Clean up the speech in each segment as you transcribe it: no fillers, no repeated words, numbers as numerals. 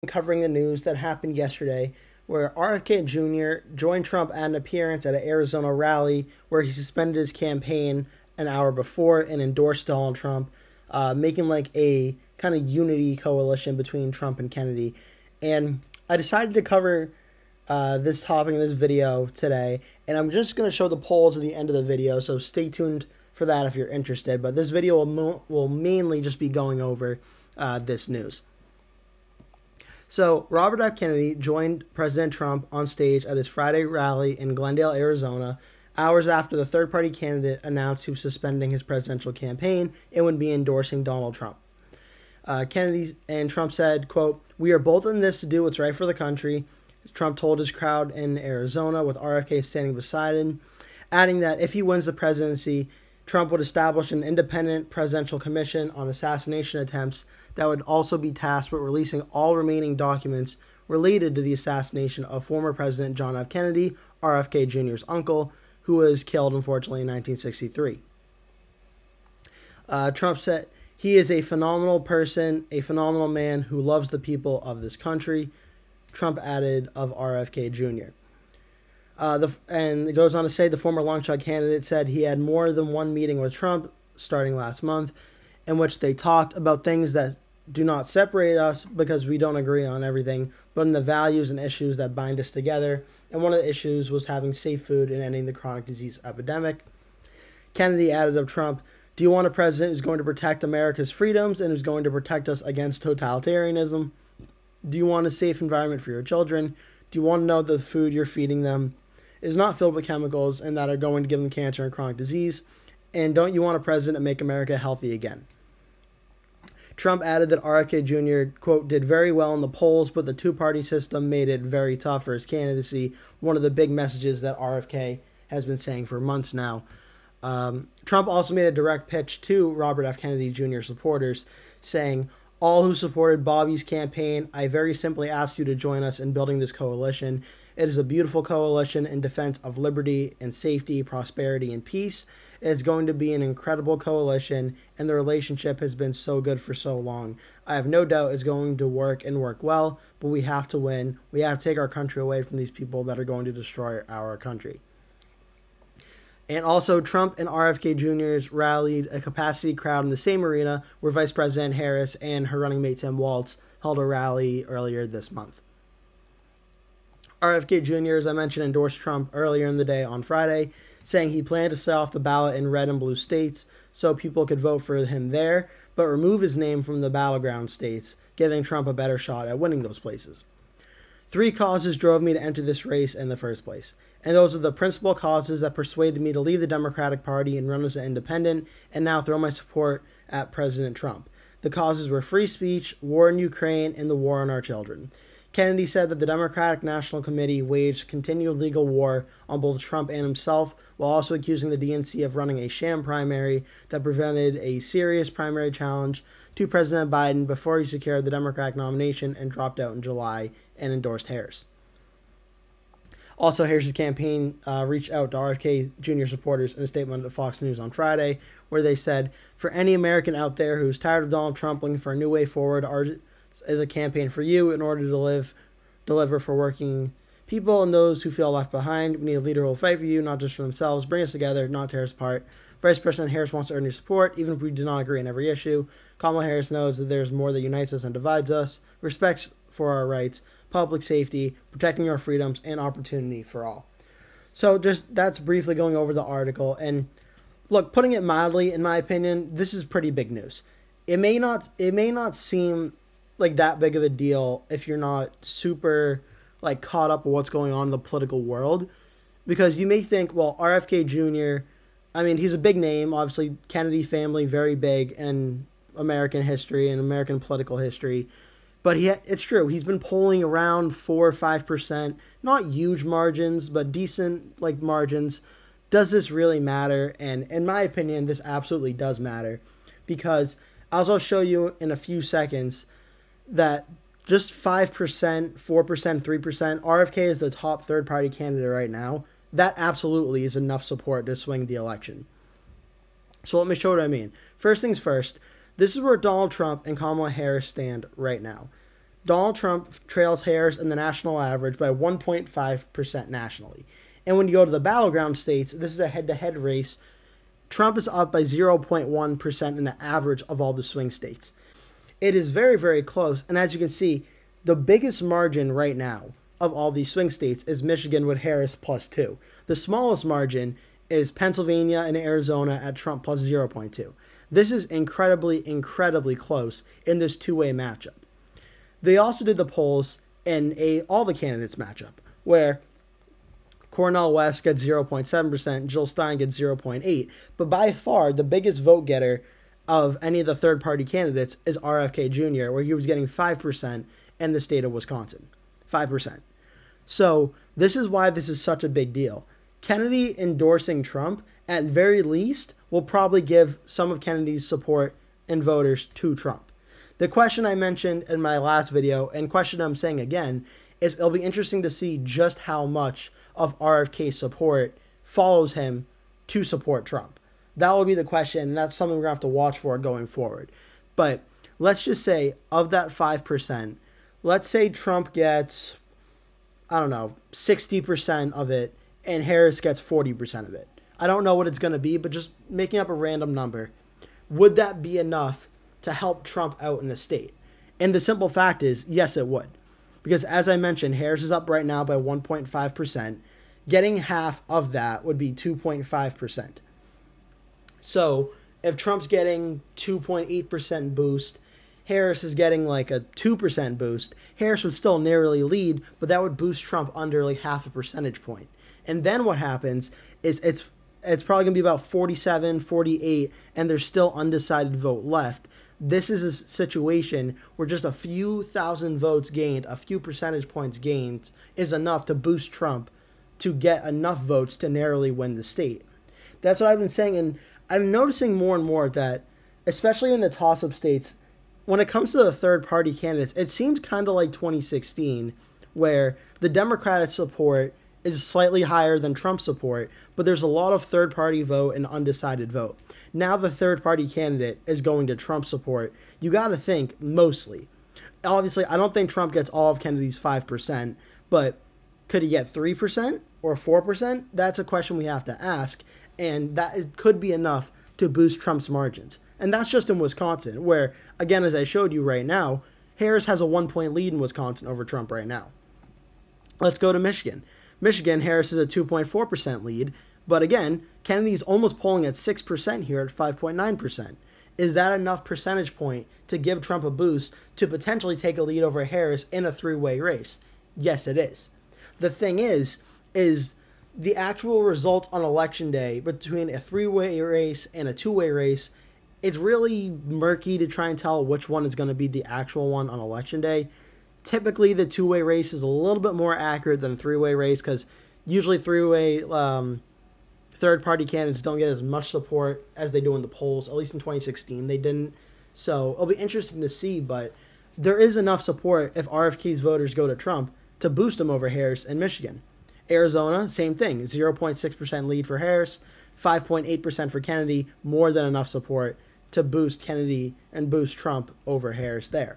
covering the news that happened yesterday where RFK Jr. joined Trump at an appearance at an Arizona rally where he suspended his campaign an hour before and endorsed Donald Trump, making like a kind of unity coalition between Trump and Kennedy. And I decided to cover this topic in this video today, and I'm just going to show the polls at the end of the video, so stay tuned for that if you're interested. But this video will mainly just be going over this news. So, Robert F. Kennedy joined President Trump on stage at his Friday rally in Glendale, Arizona, hours after the third-party candidate announced he was suspending his presidential campaign and would be endorsing Donald Trump. Kennedy and Trump said, quote, "We are both in this to do what's right for the country," Trump told his crowd in Arizona with RFK standing beside him, adding that if he wins the presidency, Trump would establish an independent presidential commission on assassination attempts that would also be tasked with releasing all remaining documents related to the assassination of former President John F. Kennedy, RFK Jr.'s uncle, who was killed, unfortunately, in 1963. Trump said, "He is a phenomenal person, a phenomenal man who loves the people of this country," Trump added of RFK Jr. And it goes on to say the former long shot candidate said he had more than one meeting with Trump starting last month in which they talked about things that do not separate us because we don't agree on everything, but in the values and issues that bind us together. And one of the issues was having safe food and ending the chronic disease epidemic. Kennedy added of Trump, "Do you want a president who's going to protect America's freedoms and who's going to protect us against totalitarianism? Do you want a safe environment for your children? Do you want to know the food you're feeding them is not filled with chemicals and that are going to give them cancer and chronic disease? And don't you want a president to make America healthy again?" Trump added that RFK Jr., quote, "did very well in the polls, but the two-party system made it very tough for his candidacy," one of the big messages that RFK has been saying for months now. Trump also made a direct pitch to Robert F. Kennedy Jr. supporters, saying, "All who supported Bobby's campaign, I very simply ask you to join us in building this coalition. It is a beautiful coalition in defense of liberty and safety, prosperity and peace. It's going to be an incredible coalition, and the relationship has been so good for so long. I have no doubt it's going to work and work well, but we have to win. We have to take our country away from these people that are going to destroy our country." And also, Trump and RFK Jr.'s rallied a capacity crowd in the same arena where Vice President Harris and her running mate Tim Walz held a rally earlier this month. RFK Jr., as I mentioned, endorsed Trump earlier in the day on Friday, saying he planned to set off the ballot in red and blue states so people could vote for him there, but remove his name from the battleground states, giving Trump a better shot at winning those places. "Three causes drove me to enter this race in the first place, and those are the principal causes that persuaded me to leave the Democratic Party and run as an independent and now throw my support at President Trump. The causes were free speech, war in Ukraine, and the war on our children." Kennedy said that the Democratic National Committee waged continued legal war on both Trump and himself, while also accusing the DNC of running a sham primary that prevented a serious primary challenge to President Biden before he secured the Democratic nomination and dropped out in July and endorsed Harris. Also, Harris's campaign reached out to RFK Jr. supporters in a statement to Fox News on Friday, where they said, "For any American out there who's tired of Donald Trump looking for a new way forward, ours is a campaign for you in order to deliver for working people and those who feel left behind. We need a leader who will fight for you, not just for themselves. Bring us together, not tear us apart. Vice President Harris wants to earn your support, even if we do not agree on every issue. Kamala Harris knows that there's more that unites us and divides us. Respects for our rights, public safety, protecting our freedoms, and opportunity for all." So just that's briefly going over the article. And look, putting it mildly, in my opinion, this is pretty big news. It may not seem like that big of a deal if you're not super like caught up with what's going on in the political world, because you may think, well, RFK Jr., I mean, he's a big name, obviously Kennedy family, very big in American history and American political history, but it's true, he's been polling around 4 or 5%, not huge margins, but decent like margins. Does this really matter? And in my opinion, this absolutely does matter, because as I'll show you in a few seconds, that just 5%, 4%, 3%, RFK is the top third-party candidate right now. That absolutely is enough support to swing the election. So let me show what I mean. First things first, this is where Donald Trump and Kamala Harris stand right now. Donald Trump trails Harris in the national average by 1.5% nationally. And when you go to the battleground states, this is a head-to-head race. Trump is up by 0.1% in the average of all the swing states. It is very, very close. And as you can see, the biggest margin right now of all these swing states is Michigan with Harris +2. The smallest margin is Pennsylvania and Arizona at Trump +0.2. This is incredibly, incredibly close in this two-way matchup. They also did the polls in all the candidates matchup, where Cornel West gets 0.7%, Jill Stein gets 0.8%, but by far the biggest vote getter of any of the third-party candidates is RFK Jr., where he was getting 5% in the state of Wisconsin. 5%. So this is why this is such a big deal. Kennedy endorsing Trump, at very least, will probably give some of Kennedy's support and voters to Trump. The question I mentioned in my last video, and question I'm saying again, is it'll be interesting to see just how much of RFK's support follows him to support Trump. That will be the question, and that's something we're going to have to watch for going forward. But let's just say, of that 5%, let's say Trump gets, 60% of it, and Harris gets 40% of it. I don't know what it's going to be, but just making up a random number. Would that be enough to help Trump out in the state? And the simple fact is, yes, it would. Because as I mentioned, Harris is up right now by 1.5%. Getting half of that would be 2.5%. So if Trump's getting 2.8% boost, Harris is getting like a 2% boost, Harris would still narrowly lead, but that would boost Trump under like half a percentage point. And then what happens is it's probably going to be about 47, 48, and there's still undecided vote left. This is a situation where just a few thousand votes gained, a few percentage points gained, is enough to boost Trump to get enough votes to narrowly win the state. That's what I've been saying, and I'm noticing more and more that, especially in the toss-up states, when it comes to the third-party candidates, it seems kind of like 2016, where the Democratic support is slightly higher than Trump's support, but there's a lot of third-party vote and undecided vote. Now the third-party candidate is going to Trump support. You got to think, mostly. Obviously, I don't think Trump gets all of Kennedy's 5%, but could he get 3% or 4%? That's a question we have to ask, and that it could be enough to boost Trump's margins. And that's just in Wisconsin, where, again, as I showed you right now, Harris has a 1-point lead in Wisconsin over Trump right now. Let's go to Michigan. Michigan, Harris is a 2.4% lead, but again, Kennedy's almost polling at 6% here at 5.9%. Is that enough percentage point to give Trump a boost to potentially take a lead over Harris in a three-way race? Yes, it is. The thing is the actual result on election day between a three-way race and a two-way race, it's really murky to try and tell which one is going to be the actual one on election day. Typically, the two-way race is a little bit more accurate than a three-way race because usually three-way third-party candidates don't get as much support as they do in the polls. At least in 2016, they didn't. So it'll be interesting to see, but there is enough support if RFK's voters go to Trump to boost him over Harris in Michigan. Arizona, same thing, 0.6% lead for Harris, 5.8% for Kennedy, more than enough support to boost Kennedy and boost Trump over Harris there.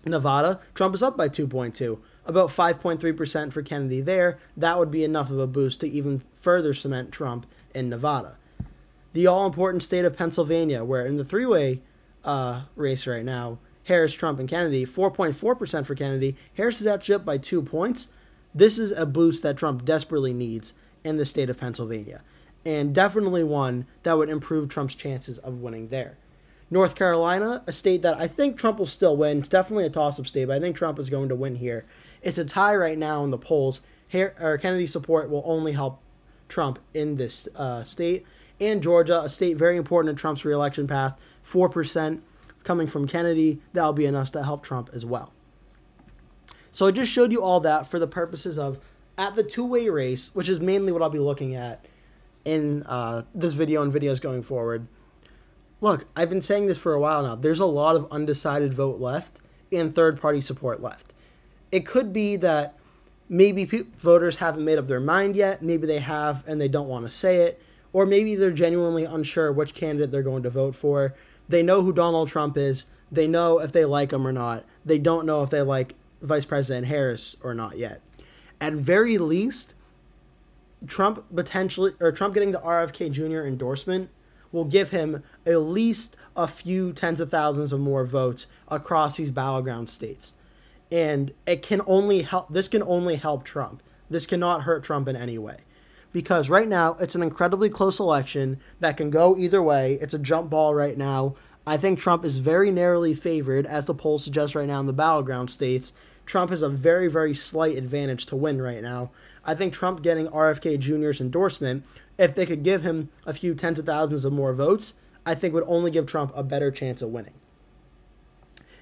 Nevada, Trump is up by 2.2, about 5.3% for Kennedy there. That would be enough of a boost to even further cement Trump in Nevada. The all-important state of Pennsylvania, where in the three-way race right now, Harris, Trump, and Kennedy, 4.4% for Kennedy. Harris is actually up by 2 points. This is a boost that Trump desperately needs in the state of Pennsylvania, and definitely one that would improve Trump's chances of winning there. North Carolina, a state that I think Trump will still win. It's definitely a toss-up state, but I think Trump is going to win here. It's a tie right now in the polls. Kennedy's support will only help Trump in this state. And Georgia, a state very important in Trump's reelection path, 4% coming from Kennedy. That'll be enough to help Trump as well. So I just showed you all that for the purposes of, at the two-way race, which is mainly what I'll be looking at in this video and videos going forward. Look, I've been saying this for a while now. There's a lot of undecided vote left and third-party support left. It could be that maybe voters haven't made up their mind yet. Maybe they have and they don't want to say it. Or maybe they're genuinely unsure which candidate they're going to vote for. They know who Donald Trump is. They know if they like him or not. they don't know if they like Vice President Harris or not yet. At very least, Trump getting the RFK Jr. endorsement will give him at least a few tens of thousands of more votes across these battleground states. And it can only help. This can only help Trump. This cannot hurt Trump in any way. Because right now, it's an incredibly close election that can go either way. It's a jump ball right now. I think Trump is very narrowly favored, as the polls suggest right now in the battleground states. Trump has a very, very slight advantage to win right now. I think Trump getting RFK Jr.'s endorsement, if they could give him a few tens of thousands of more votes, I think would only give Trump a better chance of winning.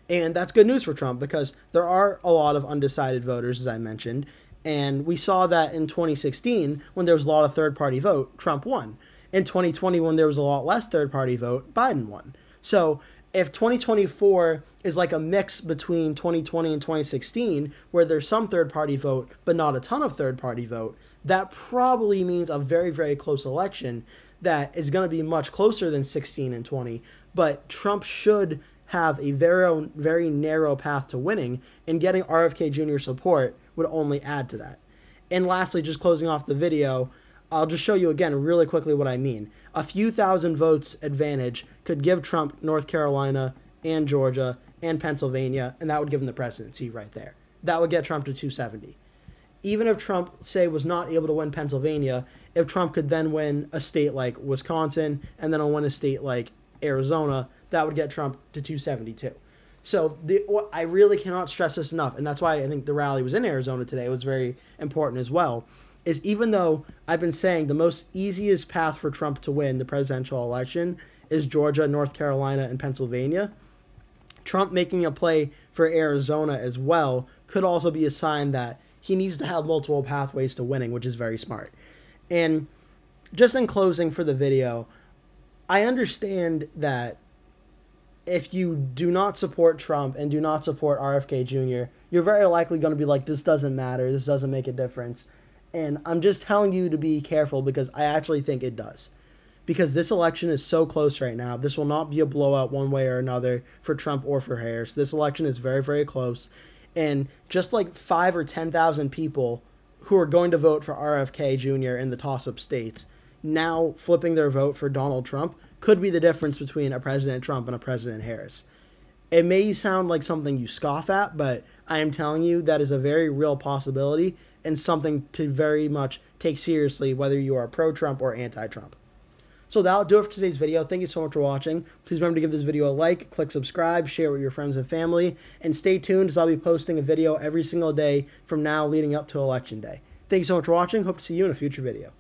And that's good news for Trump because there are a lot of undecided voters, as I mentioned. And we saw that in 2016, when there was a lot of third-party vote, Trump won. In 2020, when there was a lot less third-party vote, Biden won. So if 2024 is like a mix between 2020 and 2016, where there's some third-party vote, but not a ton of third-party vote, that probably means a very, very close election that is going to be much closer than 16 and 20. But Trump should have a very, very narrow path to winning, and getting RFK Jr. support would only add to that. And lastly, just closing off the video, I'll just show you again really quickly what I mean. A few thousand votes advantage could give Trump North Carolina and Georgia and Pennsylvania, and that would give him the presidency right there. That would get Trump to 270. Even if Trump, say, was not able to win Pennsylvania, if Trump could then win a state like Wisconsin and then win a state like Arizona, that would get Trump to 272. So I really cannot stress this enough, and that's why I think the rally was in Arizona today. It was very important as well, is even though I've been saying the most easiest path for Trump to win the presidential election is Georgia, North Carolina, and Pennsylvania, Trump making a play for Arizona as well could also be a sign that he needs to have multiple pathways to winning, which is very smart. And just in closing for the video, I understand that if you do not support Trump and do not support RFK Jr., you're very likely going to be like, this doesn't matter, this doesn't make a difference. And I'm just telling you to be careful because I actually think it does. Because this election is so close right now. This will not be a blowout one way or another for Trump or for Harris. This election is very, very close. And just like 5,000 or 10,000 people who are going to vote for RFK Jr. in the toss-up states now flipping their vote for Donald Trump could be the difference between a President Trump and a President Harris. It may sound like something you scoff at, but I am telling you that is a very real possibility and something to very much take seriously, whether you are pro-Trump or anti-Trump. So that'll do it for today's video. Thank you so much for watching. Please remember to give this video a like, click subscribe, share with your friends and family, and stay tuned as I'll be posting a video every single day from now leading up to Election Day. Thank you so much for watching. Hope to see you in a future video.